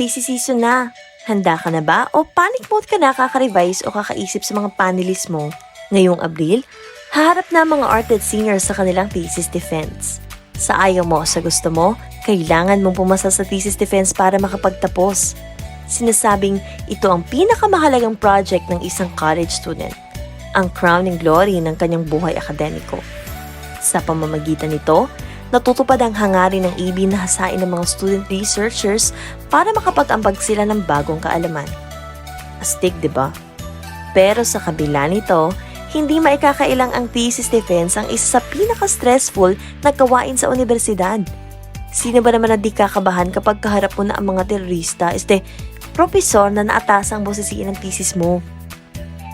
Thesis season na. Handa ka na ba o panic mode ka na kaka-revise o kakaisip sa mga panelists mo? Ngayong Abril, haharap na mga Artlet seniors sa kanilang thesis defense. Sa ayaw mo o sa gusto mo, kailangan mong pumasa sa thesis defense para makapagtapos. Sinasabing ito ang pinakamahalagang project ng isang college student, ang crowning glory ng kanyang buhay akademiko. Sa pamamagitan nito, natutupad ang hangarin ng AB na hasain ng mga student researchers para makapag-ambag sila ng bagong kaalaman. Astig, diba? Pero sa kabila nito, hindi maikakailang ang thesis defense ang isa sa pinaka-stressful na gawain sa universidad. Sino ba naman na di kakabahan kapag kaharap mo na ang mga terorista, profesor na naatasang bosesiin ang thesis mo?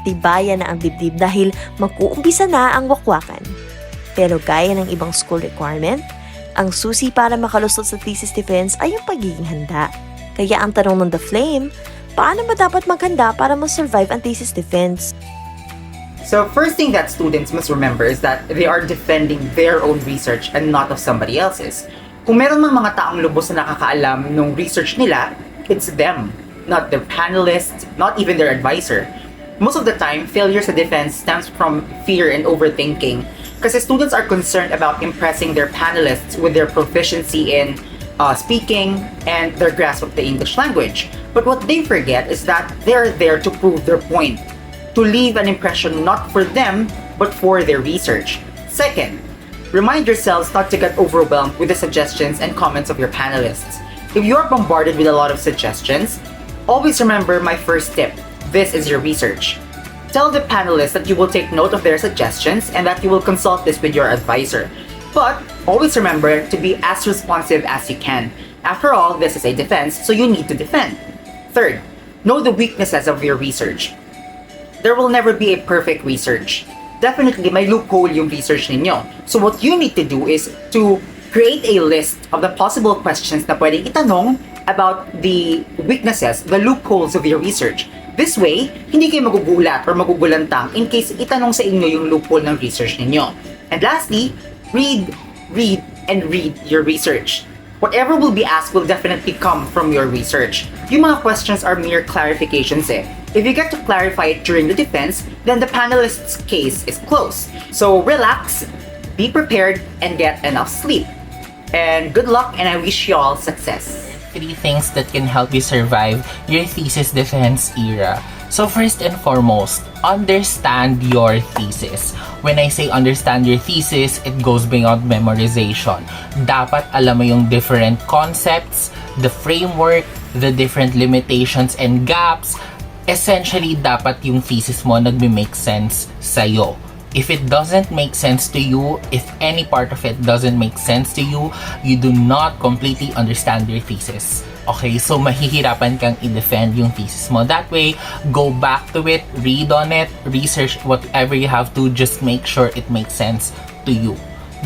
Tibayan na ang dibdib dahil mag-uumpisa na ang wakwakan. Pero gaya ng ibang school requirement, ang susi para makalusot sa thesis defense ay yung pagiging handa. Kaya ang tanong ng The Flame, paano ba dapat maghanda para ma-survive ang thesis defense? So first thing that students must remember is that they are defending their own research and not of somebody else's. Kung meron mang mga taong lubos na nakakaalam ng research nila, it's them, not their panelists, not even their advisor. Most of the time, failure sa defense stems from fear and overthinking kasi students are concerned about impressing their panelists with their proficiency in speaking and their grasp of the English language. But what they forget is that they're there to prove their point, to leave an impression not for them, but for their research. Second, remind yourselves not to get overwhelmed with the suggestions and comments of your panelists. If you are bombarded with a lot of suggestions, always remember my first tip. This is your research. Tell the panelists that you will take note of their suggestions and that you will consult this with your advisor. But always remember to be as responsive as you can. After all, this is a defense, so you need to defend. Third, know the weaknesses of your research. There will never be a perfect research. Definitely, may loophole yung research ninyo. So what you need to do is to create a list of the possible questions na pwedeng itanong about the weaknesses, the loopholes of your research. This way, hindi kayo magugulat or magugulantang in case itanong sa inyo yung loophole ng research ninyo. And lastly, read your research. Whatever will be asked will definitely come from your research. Yung mga questions are mere clarifications eh. If you get to clarify it during the defense, then the panelist's case is closed. So relax, be prepared, and get enough sleep. And good luck, and I wish you all success. 3 things that can help you survive your thesis defense era. So first and foremost, understand your thesis. When I say understand your thesis, it goes beyond memorization. Dapat alam mo yung different concepts, the framework, the different limitations and gaps. Essentially, dapat yung thesis mo nagme-make sense sa'yo. If it doesn't make sense to you, if any part of it doesn't make sense to you, you do not completely understand your thesis. Okay, so mahihirapan kang i-defend yung thesis mo. That way, go back to it, read on it, research whatever you have to, just make sure it makes sense to you.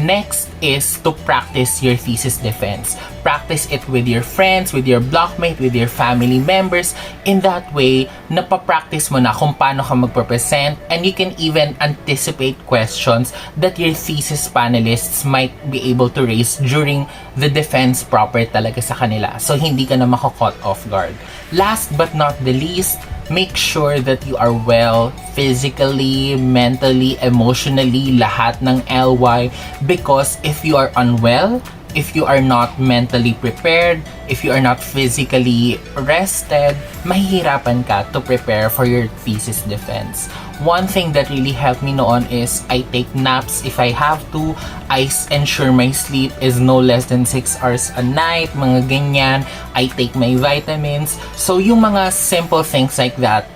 Next is to practice your thesis defense. Practice it with your friends, with your blockmate, with your family members. In that way, napapractice mo na kung paano ka magpresent, and you can even anticipate questions that your thesis panelists might be able to raise during the defense proper talaga sa kanila. So, hindi ka na mako-caught off guard. Last but not the least, make sure that you are well physically, mentally, emotionally, lahat ng LY, because if you are unwell, if you are not mentally prepared, if you are not physically rested, mahihirapan ka to prepare for your thesis defense. One thing that really helped me noon is I take naps if I have to. I ensure my sleep is no less than 6 hours a night, mga ganyan. I take my vitamins. So yung mga simple things like that,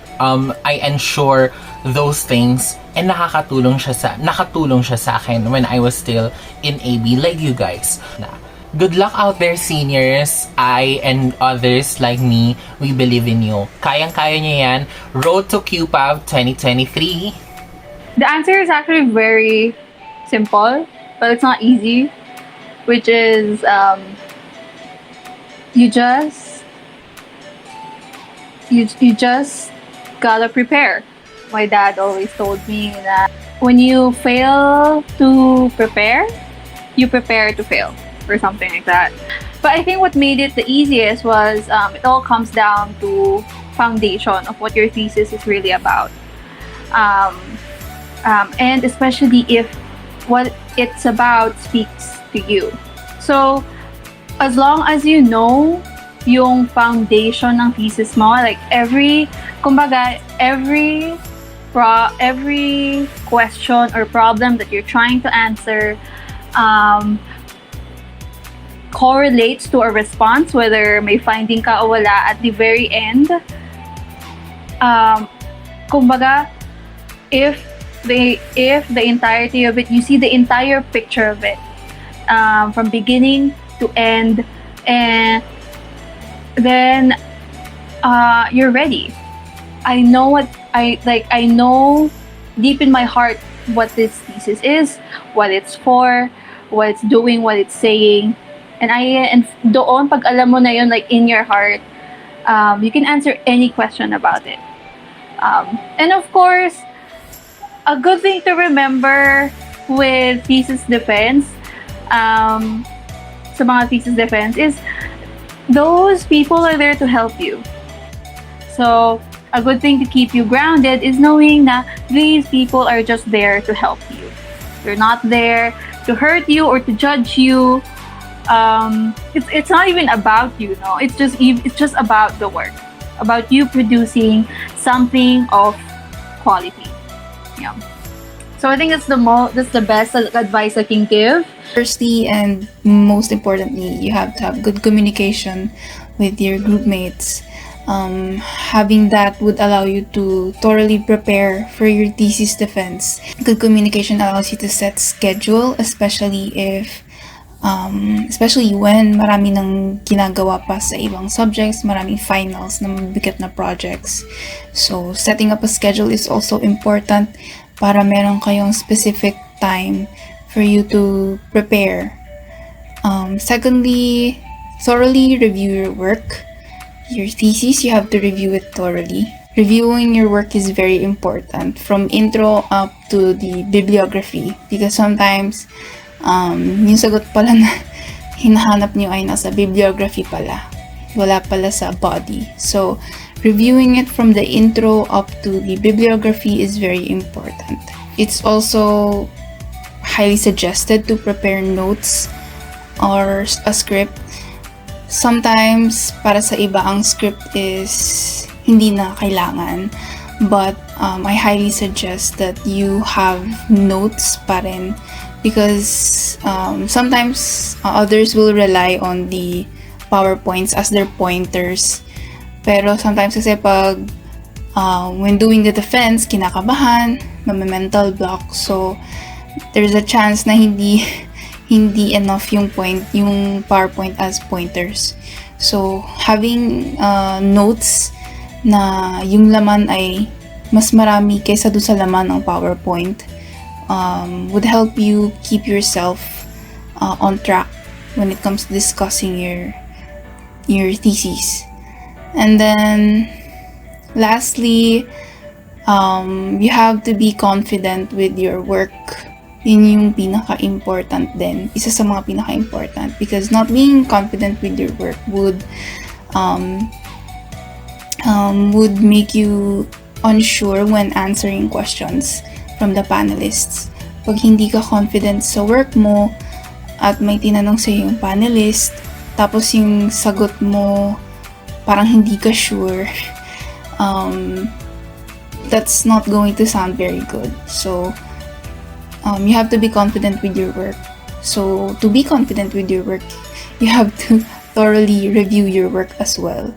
I ensure those things, and nakatulong siya sa akin when I was still in AB like you guys. Good luck out there, seniors. I and others like me, we believe in you. Kayang-kaya niyo yan. Road to QPAV 2023. The answer is actually very simple, but it's not easy, which is you just gotta prepare. My dad always told me that when you fail to prepare, you prepare to fail, or something like that. But I think what made it the easiest was it all comes down to foundation of what your thesis is really about. And especially if what it's about speaks to you. So, as long as you know yung foundation ng thesis mo, like every question or problem that you're trying to answer correlates to a response, whether may finding ka o wala at the very end. Kumbaga, if the entirety of it, you see the entire picture of it, from beginning to end, and then you're ready. I know deep in my heart what this thesis is, what it's for, what it's doing, what it's saying. And doon, pag alam mo na yun, like in your heart, you can answer any question about it. And of course, a good thing to remember with thesis defense, sa mga thesis defense, is those people are there to help you. So, a good thing to keep you grounded is knowing that these people are just there to help you. They're not there to hurt you or to judge you. It's not even about you, no. It's just about the work, about you producing something of quality. Yeah. So I think that's the best advice I can give. Firstly, and most importantly, you have to have good communication with your group mates. Having that would allow you to thoroughly prepare for your thesis defense. Good communication allows you to set schedule, especially when marami nang ginagawa pa sa ibang subjects, maraming finals na mabigat na projects. So, setting up a schedule is also important para meron kayong specific time for you to prepare. Secondly, thoroughly review your work. Your thesis, you have to review it thoroughly. Reviewing your work is very important, from intro up to the bibliography, because sometimes yung sagot pala na hinahanap niyo ay nasa bibliography pala, wala pala sa body. So reviewing it from the intro up to the bibliography is very important. It's also highly suggested to prepare notes or a script. Sometimes, para sa iba, ang script is hindi na kailangan. But I highly suggest that you have notes pa rin, because sometimes others will rely on the PowerPoints as their pointers. Pero sometimes kasi pag when doing the defense, kinakabahan, mental block. So, there's a chance na hindi enough yung PowerPoint as pointers. So, having notes na yung laman ay mas marami kaysa doon sa laman ng PowerPoint would help you keep yourself on track when it comes to discussing your thesis. And then, lastly, you have to be confident with your work. Yun yung pinaka-important din. Isa sa mga pinaka-important. Because not being confident with your work would make you unsure when answering questions from the panelists. Pag hindi ka confident sa work mo at may tinanong sa yung panelist, tapos yung sagot mo parang hindi ka sure, that's not going to sound very good. So, you have to be confident with your work. So, to be confident with your work, you have to thoroughly review your work as well.